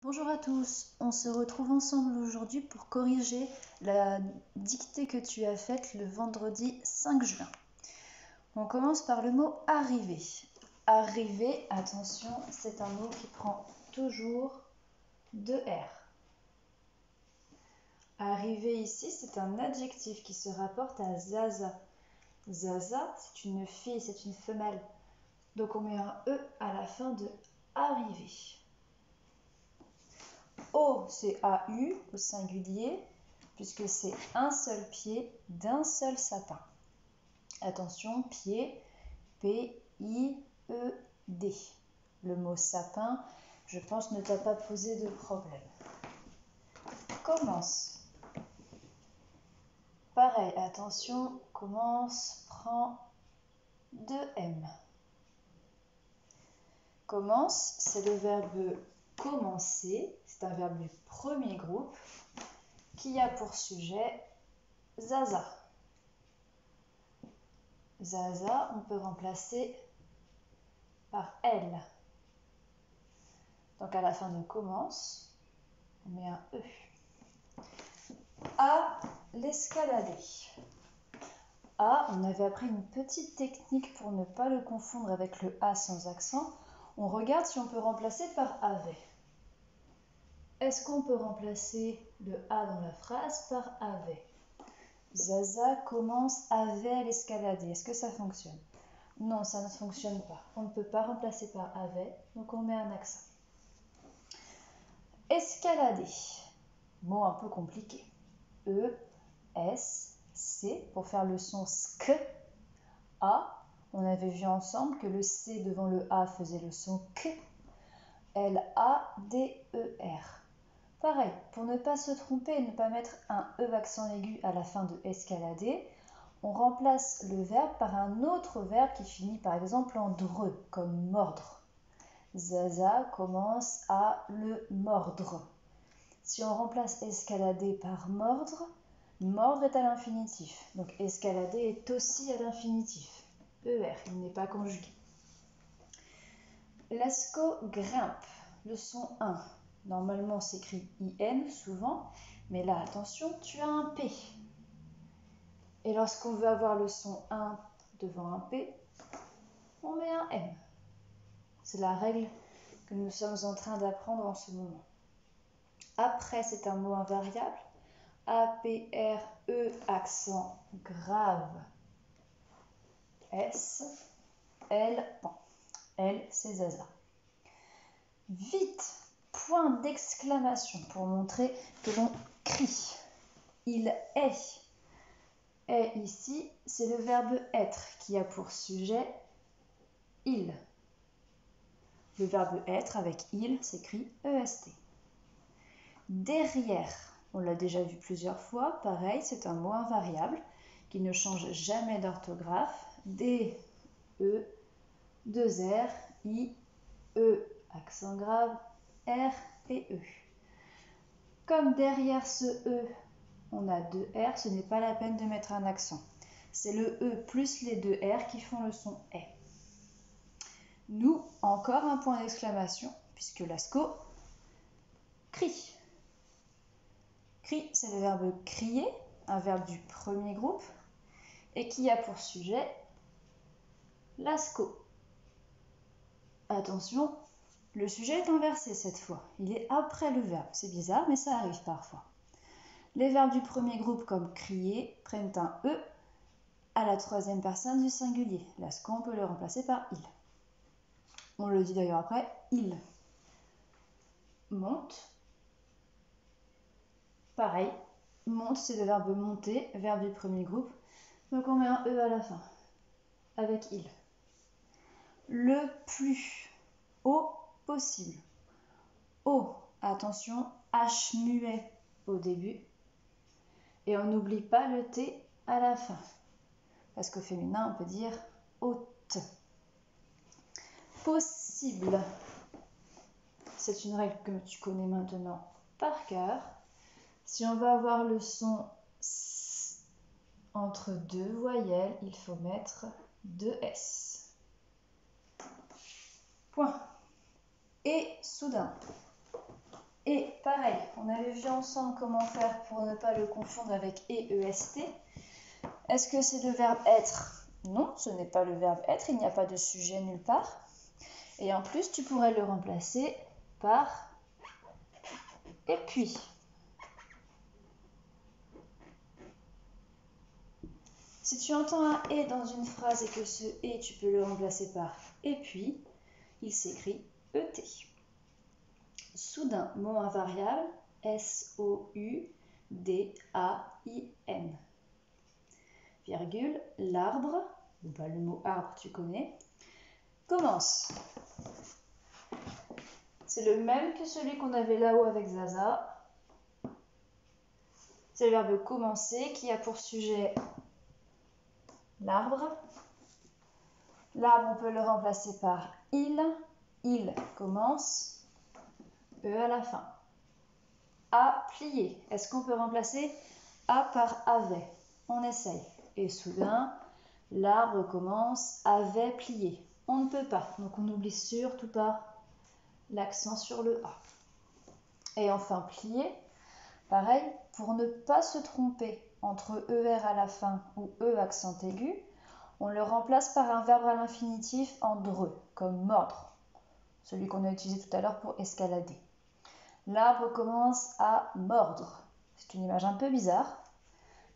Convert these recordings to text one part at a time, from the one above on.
Bonjour à tous, on se retrouve ensemble aujourd'hui pour corriger la dictée que tu as faite le vendredi 5 juin. On commence par le mot arriver. Arriver, attention, c'est un mot qui prend toujours deux R. Arriver ici, c'est un adjectif qui se rapporte à Zaza. Zaza, c'est une fille, c'est une femelle. Donc on met un E à la fin de arriver. O, c'est AU au singulier, puisque c'est un seul pied d'un seul sapin. Attention, pied, P-I-E-D. Le mot sapin, je pense, ne t'a pas posé de problème. Commence. Pareil, attention, commence, prend 2M. Commence, c'est le verbe commencer, c'est un verbe du premier groupe qui a pour sujet Zaza. Zaza, on peut remplacer par elle. Donc à la fin de commence, on met un E. À l'escalader. A, on avait appris une petite technique pour ne pas le confondre avec le A sans accent. On regarde si on peut remplacer par avait. Est-ce qu'on peut remplacer le A dans la phrase par avait? Zaza commence avait l'escalader. Est-ce que ça fonctionne? Non, ça ne fonctionne pas. On ne peut pas remplacer par avait, donc on met un accent. Escalader. Mot un peu compliqué. E, S, C, pour faire le son sk. A, on avait vu ensemble que le C devant le A faisait le son k. L-A-D-E-R. Pareil, pour ne pas se tromper et ne pas mettre un E accent aigu à la fin de escalader, on remplace le verbe par un autre verbe qui finit par exemple en dreux, comme mordre. Zaza commence à le mordre. Si on remplace escalader par mordre, mordre est à l'infinitif. Donc escalader est aussi à l'infinitif. ER, il n'est pas conjugué. Lascaux grimpe. Le son 1. Normalement, s'écrit IN souvent, mais là, attention, tu as un P. Et lorsqu'on veut avoir le son 1 devant un P, on met un M. C'est la règle que nous sommes en train d'apprendre en ce moment. Après, c'est un mot invariable. A-P-R-E, accent grave. S, L, L, c'est Zaza. Vite, point d'exclamation pour montrer que l'on crie. Il est. Est ici, c'est le verbe être qui a pour sujet il. Le verbe être avec il s'écrit EST. Derrière, on l'a déjà vu plusieurs fois, pareil, c'est un mot invariable qui ne change jamais d'orthographe. D, E, 2 R, I, E, accent grave, R et E. Comme derrière ce E, on a 2 R, ce n'est pas la peine de mettre un accent. C'est le E plus les 2 R qui font le son est. Nous, encore un point d'exclamation, puisque Lascaux crie. Crie, c'est le verbe crier, un verbe du premier groupe, et qui a pour sujet Lascaux. Attention, le sujet est inversé cette fois. Il est après le verbe. C'est bizarre, mais ça arrive parfois. Les verbes du premier groupe, comme crier, prennent un E à la troisième personne du singulier. Lascaux, on peut le remplacer par il. On le dit d'ailleurs après, il. Monte. Pareil, monte, c'est le verbe monter, verbe du premier groupe. Donc on met un E à la fin, avec il. Le plus haut possible. Haut, attention, H muet au début. Et on n'oublie pas le T à la fin. Parce qu'au féminin, on peut dire haute. Possible. C'est une règle que tu connais maintenant par cœur. Si on veut avoir le son S entre deux voyelles, il faut mettre 2 S. Point. Et soudain. pareil, on avait vu ensemble comment faire pour ne pas le confondre avec EEST. Est-ce que c'est le verbe être? Non, ce n'est pas le verbe être, il n'y a pas de sujet nulle part. Et en plus, tu pourrais le remplacer par et puis. Si tu entends un et dans une phrase et que ce et, tu peux le remplacer par et puis, il s'écrit ET. Soudain, mot invariable, S-O-U-D-A-I-N. Virgule, l'arbre, ou pas le mot arbre, tu connais, commence. C'est le même que celui qu'on avait là-haut avec Zaza. C'est le verbe commencer qui a pour sujet l'arbre. L'arbre, on peut le remplacer par il. Il commence. E à la fin. A plié. Est-ce qu'on peut remplacer A par avait? On essaye. Et soudain, l'arbre commence, avait plié. On ne peut pas. Donc on n'oublie surtout pas l'accent sur le A. Et enfin, plié. Pareil, pour ne pas se tromper entre ER à la fin ou E accent aigu, on le remplace par un verbe à l'infinitif en dreux, comme mordre, celui qu'on a utilisé tout à l'heure pour escalader. L'arbre commence à mordre. C'est une image un peu bizarre,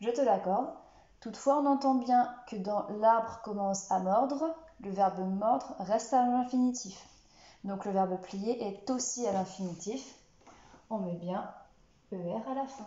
je te l'accorde. Toutefois, on entend bien que dans l'arbre commence à mordre, le verbe mordre reste à l'infinitif. Donc le verbe plier est aussi à l'infinitif. On met bien ER à la fin.